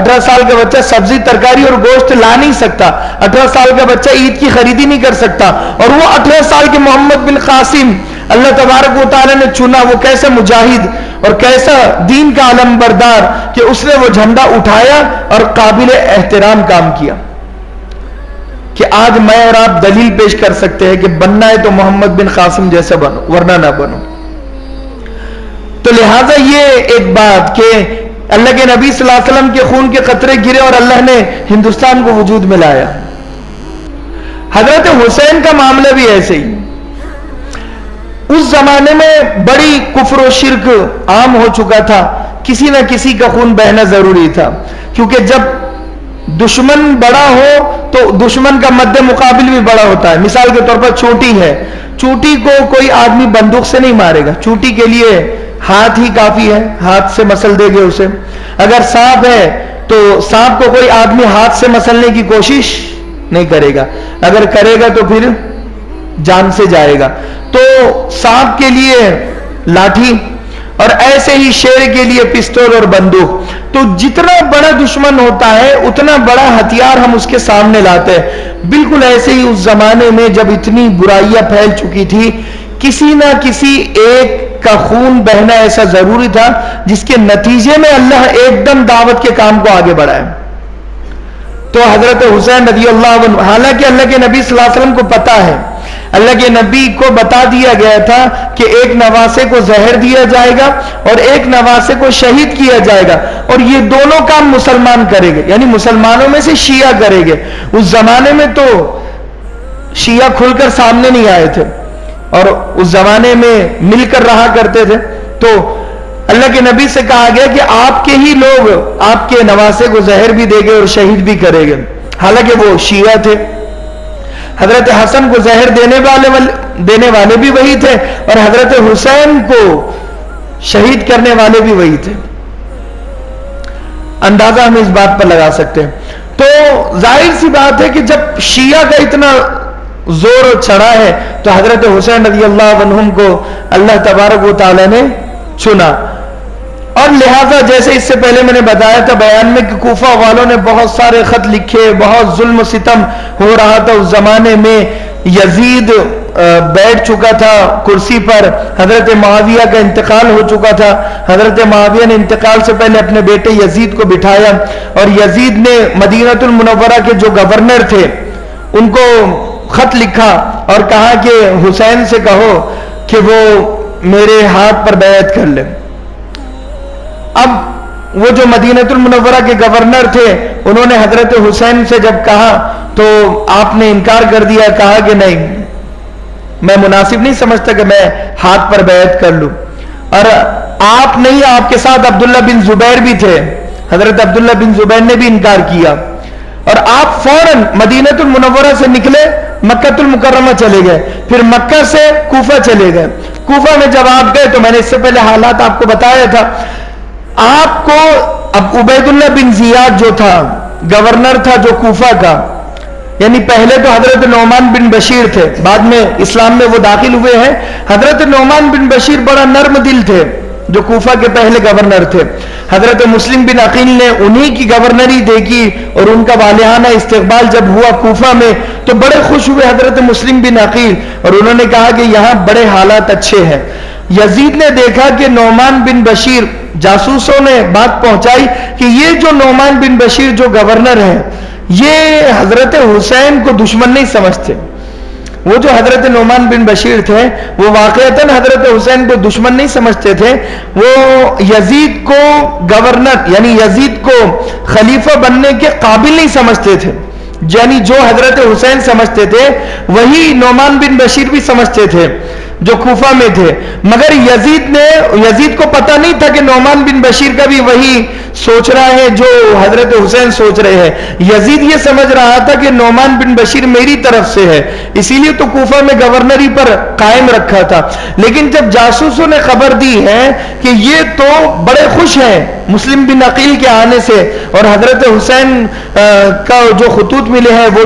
18 سال کا بچہ سبزی ترکاری اور گوشت لا نہیں سکتا، 18 سال کا بچہ عید کی خریدی نہیں کر سکتا، اور وہ 18 سال کے محمد بن قاسم اللہ تبارک و تعالی نے چنا، وہ کیسا مجاہد اور کیسا دین کا علم بردار کہ اس نے وہ جھنڈا اٹھایا اور قابل احترام کام کیا کہ آج میں اور آپ دلیل پیش کر سکتے ہیں کہ بننا ہے تو محمد بن قاسم جیسا بنو ورنہ نہ بنو۔ تو لہٰذا یہ ایک بات کہ اللہ کے نبی صلی اللہ علیہ وسلم کے خون کے قطرے گرے اور اللہ نے ہندوستان کو وجود میں لایا۔ حضرت حسین کا معاملہ بھی ایسے ہی، اس زمانے میں بڑی کفر و شرک عام ہو چکا تھا، کسی نہ کسی کا خون بہنا ضروری تھا، کیونکہ جب دشمن بڑا ہو تو دشمن کا مد مقابل بھی بڑا ہوتا ہے۔ مثال کے طور پر چوٹی ہے، چوٹی کو کوئی آدمی بندوق سے نہیں مارے گا، چوٹی کے لیے ہاتھ ہی کافی ہے، ہاتھ سے مسل دے گے اسے۔ اگر سانپ ہے تو سانپ کو کوئی آدمی ہاتھ سے مسلنے کی کوشش نہیں کرے گا، اگر کرے گا تو پھر جان سے جائے گا۔ تو سانپ کے لیے لاٹھی اور ایسے ہی شیر کے لیے پستول اور بندوق۔ تو جتنا بڑا دشمن ہوتا ہے اتنا بڑا ہتھیار ہم اس کے سامنے لاتے ہیں۔ بالکل ایسے ہی اس زمانے میں جب اتنی برائیاں پھیل چکی تھی، کسی نہ کسی ایک کا خون بہنا ایسا ضروری تھا جس کے نتیجے میں اللہ ایک دم دعوت کے کام کو آگے بڑھائے۔ تو حضرت حسین رضی اللہ عنہ، حالانکہ اللہ کے نبی صلی اللہ علیہ وسلم کو پتا ہے، اللہ کے نبی کو بتا دیا گیا تھا کہ ایک نواسے کو زہر دیا جائے گا اور ایک نواسے کو شہید کیا جائے گا، اور یہ دونوں کام مسلمان کریں گے، یعنی مسلمانوں میں سے شیعہ کریں گے۔ اس زمانے میں تو شیعہ کھل کر سامنے نہیں آئے تھے اور اس زمانے میں مل کر رہا کرتے تھے، تو اللہ کے نبی سے کہا گیا کہ آپ کے ہی لوگ آپ کے نواسے کو زہر بھی دیں گے اور شہید بھی کریں گے، حالانکہ وہ شیعہ تھے۔ حضرت حسن کو زہر دینے والے بھی وہی تھے اور حضرت حسین کو شہید کرنے والے بھی وہی تھے۔ اندازہ ہم اس بات پر لگا سکتے ہیں۔ تو ظاہر سی بات ہے کہ جب شیعہ کا اتنا زور چڑھا ہے تو حضرت حسین رضی اللہ عنہم کو اللہ تبارک و تعالی نے چنا، اور لہذا جیسے اس سے پہلے میں نے بتایا تھا بیان میں کہ کوفہ والوں نے بہت سارے خط لکھے، بہت ظلم و ستم ہو رہا تھا اس زمانے میں۔ یزید بیٹھ چکا تھا کرسی پر، حضرت معاویہ کا انتقال ہو چکا تھا، حضرت معاویہ نے انتقال سے پہلے اپنے بیٹے یزید کو بٹھایا، اور یزید نے مدینہ المنورہ کے جو گورنر تھے ان کو خط لکھا اور کہا کہ حسین سے کہو کہ وہ میرے ہاتھ پر بیعت کر لے۔ اب وہ جو مدینہ المنورہ کے گورنر تھے انہوں نے حضرت حسین سے جب کہا تو آپ نے انکار کر دیا، کہا کہ نہیں، میں مناسب نہیں سمجھتا کہ میں ہاتھ پر بیعت کر لوں۔ اور آپ نہیں، آپ کے ساتھ عبداللہ بن زبیر بھی تھے، حضرت عبداللہ بن زبیر نے بھی انکار کیا، اور آپ فوراً مدینہ المنورہ سے نکلے، مکہ المکرمہ چلے گئے، پھر مکہ سے کوفہ چلے گئے۔ کوفہ میں جب آپ گئے تو میں نے اس سے پہلے حالات آپ کو بتایا تھا، آپ کو اب عبید اللہ بن زیاد جو تھا گورنر تھا جو کوفہ کا، یعنی پہلے تو حضرت نعمان بن بشیر تھے، بعد میں اسلام میں وہ داخل ہوئے ہیں۔ حضرت نعمان بن بشیر بڑا نرم دل تھے جو کوفہ کے پہلے گورنر تھے۔ حضرت مسلم بن عقیل نے انہی کی گورنری دیکھی اور ان کا والہانہ استقبال جب ہوا کوفہ میں تو بڑے خوش ہوئے حضرت مسلم بن عقیل، اور انہوں نے کہا کہ یہاں بڑے حالات اچھے ہیں۔ یزید نے دیکھا کہ نعمان بن بشیر، جاسوسوں نے بات پہنچائی کہ یہ جو نعمان بن بشیر جو گورنر ہیں یہ حضرت حسین کو دشمن نہیں سمجھتے، وہ جو حضرت نعمان بن بشیر تھے وہ واقعتاً حضرت حسین کو دشمن نہیں سمجھتے تھے، وہ یزید کو گورنر یعنی یزید کو خلیفہ بننے کے قابل نہیں سمجھتے تھے، یعنی جو حضرت حسین سمجھتے تھے وہی نعمان بن بشیر بھی سمجھتے تھے جو کوفہ میں تھے۔ مگر یزید کو پتہ نہیں تھا کہ نعمان بن بشیر کا بھی وہی سوچ رہا ہے جو حضرت حسین سوچ رہے ہیں۔ یزید یہ سمجھ رہا تھا کہ نعمان بن بشیر میری طرف سے ہے، اسی لیے تو کوفہ میں گورنری پر قائم رکھا تھا۔ لیکن جب جاسوسوں نے خبر دی ہے کہ یہ تو بڑے خوش ہیں مسلم بن عقیل کے آنے سے، اور حضرت حسین کا جو خطوط ملے ہیں وہ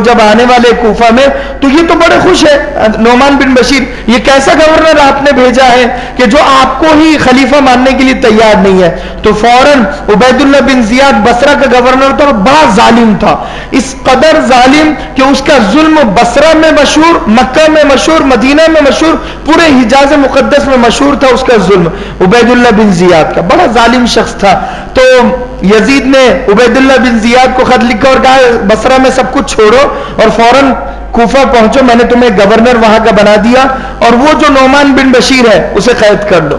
جب آنے والے کوفہ میں تو یہ تو بڑے خوش ہے نعمان بن بشیر، یہ کیسا گورنر آپ نے بھیجا ہے کہ جو آپ کو ہی خلیفہ ماننے کے لیے تیار نہیں ہے. تو فوراً عبید اللہ بن زیاد بصرہ کا گورنر تھا اور بڑا ظالم تھا، اس قدر ظالم کہ اس کا ظلم بصرہ میں مشہور، مکہ میں مشہور، مدینہ میں مشہور، پورے حجاز مقدس میں مشہور تھا اس کا ظلم. عبید اللہ بن زیاد کا بڑا ظالم شخص تھا. تو یزید نے عبید اللہ بن زیاد کو خط لکھا اور کہا بصرہ میں سب کچھ چھوڑو اور فوراً کوفہ پہنچو، میں نے تمہیں گورنر وہاں کا بنا دیا، اور وہ جو نعمان بن بشیر ہے اسے قید کر لو.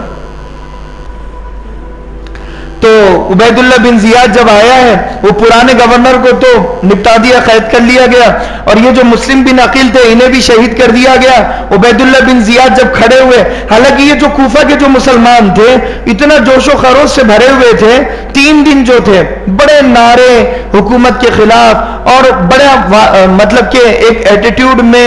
تو عبید اللہ بن زیاد جب آیا ہے وہ پرانے گورنر کو تو نپٹا دیا، قید کر لیا گیا، اور یہ جو مسلم بن عقیل تھے انہیں بھی شہید کر دیا گیا. عبید اللہ بن زیاد جب کھڑے ہوئے، حالانکہ یہ جو کوفہ کے جو مسلمان تھے اتنا جوش و خروش سے بھرے ہوئے تھے، 3 دن جو تھے بڑے نعرے حکومت کے خلاف اور بڑے مطلب کہ ایک ایٹیٹیوڈ میں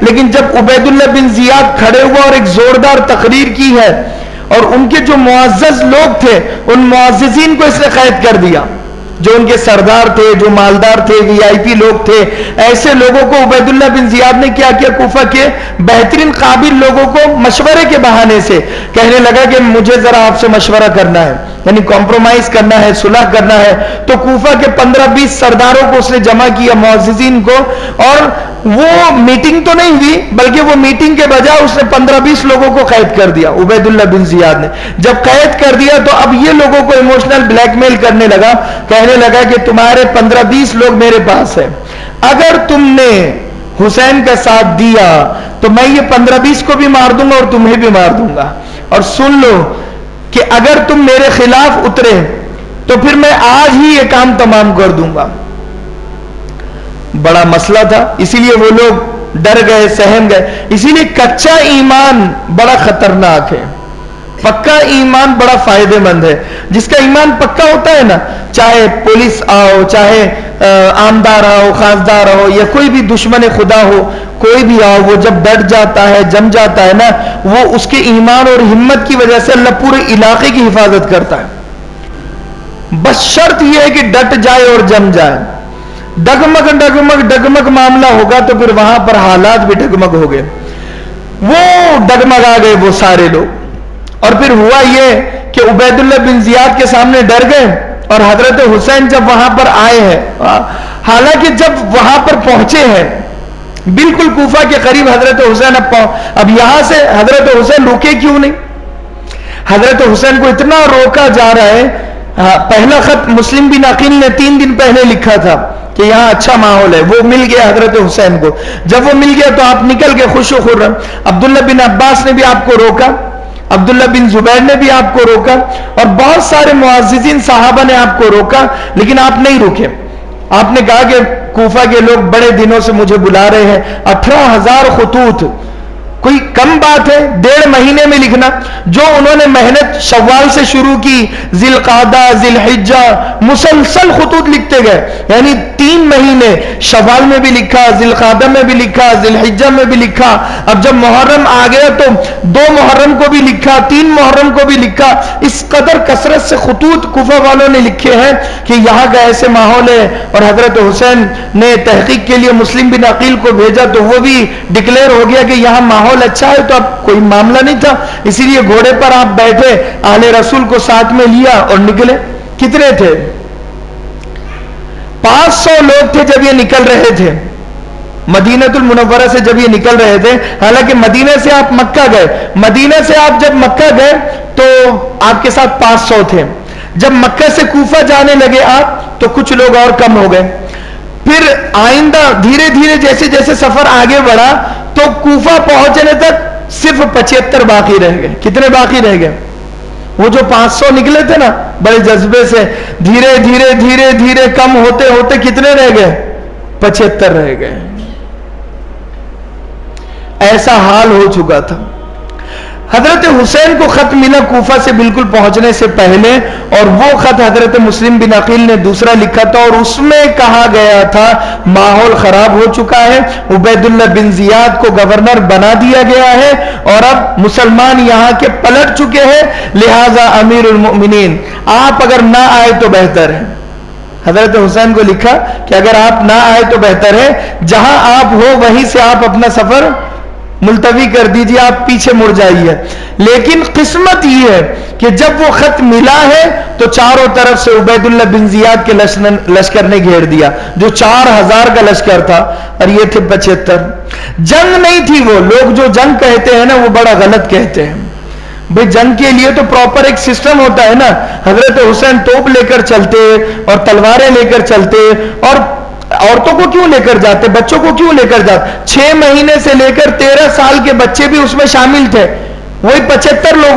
لیکن جب عبید اللہ بن زیاد کھڑے ہوا اور ایک زوردار تقریر کی ہے اور ان کے جو معزز لوگ تھے ان معززین کو اس نے قید کر دیا، جو ان کے سردار تھے، جو مالدار تھے، وی آئی پی لوگ تھے، ایسے لوگوں کو عبید اللہ بن زیاد نے کیا کیا، کوفہ کے بہترین قابل لوگوں کو مشورے کے بہانے سے کہنے لگا کہ مجھے ذرا آپ سے مشورہ کرنا ہے، یعنی کمپرومائز کرنا ہے، صلح کرنا ہے. تو کوفہ کے 15-20 سرداروں کو اس نے جمع کیا، معززین کو، اور وہ میٹنگ تو نہیں ہوئی بلکہ وہ میٹنگ کے بجائے اس نے 15-20 لوگوں کو قید کر دیا عبید اللہ بن زیاد نے. جب قید کر دیا تو اب یہ لوگوں کو ایموشنل بلیک میل کرنے لگا، کہنے لگا کہ تمہارے 15-20 لوگ میرے پاس ہیں، اگر تم نے حسین کا ساتھ دیا تو میں یہ 15-20 کو بھی مار دوں گا اور تمہیں بھی مار دوں گا، اور سن لو کہ اگر تم میرے خلاف اترے تو پھر میں آج ہی یہ کام تمام کر دوں گا. بڑا مسئلہ تھا، اسی لیے وہ لوگ ڈر گئے، سہم گئے. اسی لیے کچا ایمان بڑا خطرناک ہے، پکا ایمان بڑا فائدہ مند ہے. جس کا ایمان پکا ہوتا ہے نا، چاہے پولیس آؤ، چاہے آمدار آؤ، خاصدار آؤ، یا کوئی بھی دشمن خدا ہو، کوئی بھی آؤ، وہ جب ڈٹ جاتا ہے، جم جاتا ہے نا، وہ اس کے ایمان اور ہمت کی وجہ سے اللہ پورے علاقے کی حفاظت کرتا ہے. بس شرط یہ ہے کہ ڈٹ جائے اور جم جائے. ڈگمگ ڈگمگ ڈگمگ معاملہ ہوگا تو پھر وہاں پر حالات بھی ڈگمگ ہو گئے. وہ ڈگمگا گئے وہ سارے لوگ، اور پھر ہوا یہ کہ عبید اللہ بن زیاد کے سامنے ڈر گئے. اور حضرت حسین جب وہاں پر آئے ہیں، حالانکہ جب وہاں پر پہنچے ہیں بالکل کوفہ کے قریب حضرت حسین اب یہاں سے حضرت حسین روکے کیوں نہیں؟ حضرت حسین کو اتنا روکا جا رہا ہے. پہلا خط مسلم بن عقیل نے 3 دن پہلے لکھا تھا کہ یہاں اچھا ماحول ہے، وہ مل گیا حضرت حسین کو. جب وہ مل گیا تو آپ نکل گئے خوش و خرم. عبداللہ بن عباس نے بھی آپ کو روکا، عبداللہ بن زبیر نے بھی آپ کو روکا، اور بہت سارے معززین صحابہ نے آپ کو روکا، لیکن آپ نہیں رکے. آپ نے کہا کہ کوفہ کے لوگ بڑے دنوں سے مجھے بلا رہے ہیں. 18,000 خطوط کوئی کم بات ہے 1.5 مہینے میں لکھنا؟ جو انہوں نے محنت شوال سے شروع کی، ذی القعدہ، ذی الحجہ، مسلسل خطوط لکھتے گئے، یعنی 3 مہینے شوال میں بھی لکھا، ذی القعدہ میں بھی لکھا، ذی الحجہ میں بھی لکھا. اب جب محرم آ گیا تو 2 محرم کو بھی لکھا، 3 محرم کو بھی لکھا. اس قدر کثرت سے خطوط کوفہ والوں نے لکھے ہیں کہ یہاں کا ایسے ماحول ہے. اور حضرت حسین نے تحقیق کے لیے مسلم بن عقیل کو بھیجا تو وہ بھی ڈکلیئر ہو گیا کہ یہاں ماحول اچھا ہے. تو اب کوئی معاملہ نہیں تھا، اسی لیے گھوڑے پر آپ بیٹھے، آل رسول کو ساتھ میں لیا اور نکلے. کتنے تھے؟ 500 لوگ تھے جب یہ نکل رہے تھے مدینہ المنورہ سے. جب یہ نکل رہے تھے، حالانکہ مدینہ سے آپ مکہ گئے، مدینہ سے آپ جب مکہ گئے تو آپ کے ساتھ 500 تھے. جب مکہ سے کوفہ جانے لگے آپ تو کچھ لوگ اور کم ہو گئے. پھر آئندہ دھیرے دھیرے جیسے جیسے سفر آگے بڑھا تو کوفہ پہنچنے تک صرف 75 باقی رہ گئے. کتنے باقی رہ گئے؟ وہ جو 500 نکلے تھے نا بڑے جذبے سے، دھیرے دھیرے دھیرے دھیرے کم ہوتے ہوتے کتنے رہ گئے؟ 75 رہ گئے. ایسا حال ہو چکا تھا. حضرت حسین کو خط ملا کوفہ سے بالکل پہنچنے سے پہلے، اور وہ خط حضرت مسلم بن عقیل نے دوسرا لکھا تھا، اور اس میں کہا گیا تھا ماحول خراب ہو چکا ہے، عبید اللہ بن زیاد کو گورنر بنا دیا گیا ہے، اور اب مسلمان یہاں کے پلٹ چکے ہیں، لہذا امیر المؤمنین آپ اگر نہ آئے تو بہتر ہے۔ حضرت حسین کو لکھا کہ اگر آپ نہ آئے تو بہتر ہے، جہاں آپ ہو وہیں سے آپ اپنا سفر ملتوی کر دیجئے، آپ پیچھے مڑ جائیے۔ لیکن قسمت یہ ہے کہ جب وہ خط ملا ہے تو چاروں طرف سے عبید اللہ بن زیاد کے لشکر نے گھیر دیا، جو 4000 کا لشکر تھا اور یہ تھے 75۔ جنگ نہیں تھی، وہ لوگ جو جنگ کہتے ہیں نا وہ بڑا غلط کہتے ہیں۔ بھئی جنگ کے لیے تو پراپر ایک سسٹم ہوتا ہے نا۔ حضرت حسین توپ لے کر چلتے اور تلواریں لے کر چلتے، اور عورتوں کو کیوں لے کر جاتے، بچوں کو کیوں لے کر جاتے؟ 6 مہینے سے لے کر 13 سال کے بچے بھی اس میں شامل تھے، وہی 75 لوگ